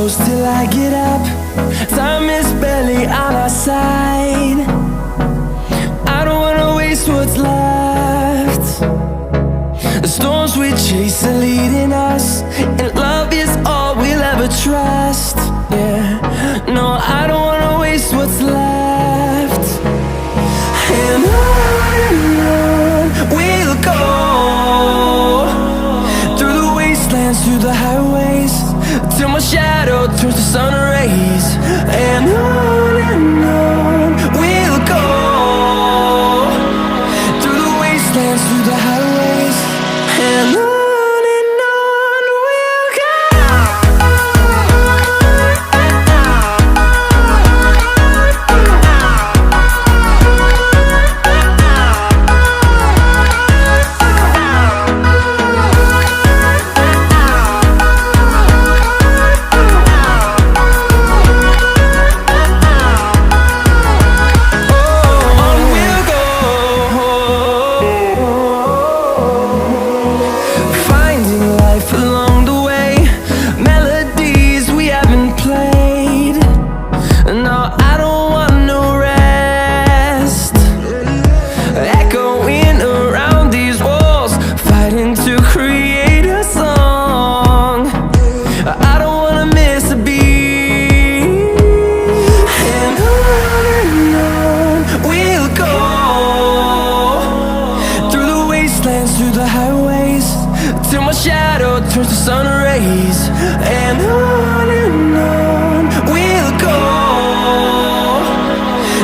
close till I get up. Time is barely on our side. I don't wanna waste what's left. The storms we chase are leading us, and love is all we'll ever trust. Yeah, no, I don't wanna waste what's left. And on we'll go, through the wastelands, through the highways, till my shadow turns to sun rays. And on we'll go, through the wastelands, through the highways, and on we'll go. Through the highways, till my shadow turns to sun rays. And on we'll go,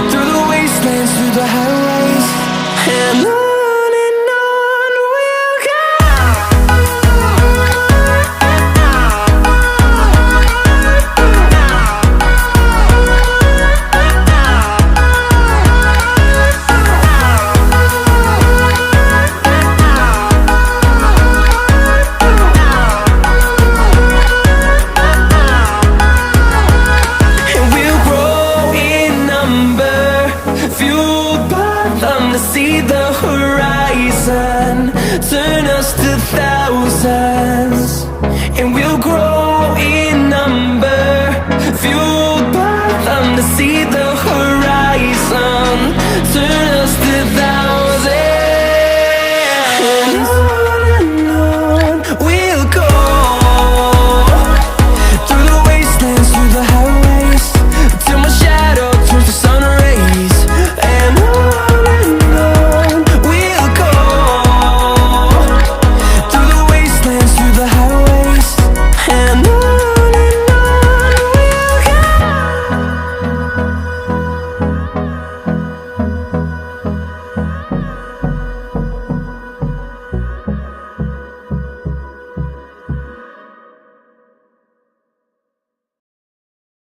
through the wastelands, through the highways, and on we'll go. See the horizon turn us to thousands, and we'll grow in number, fueled by them to see the horizon.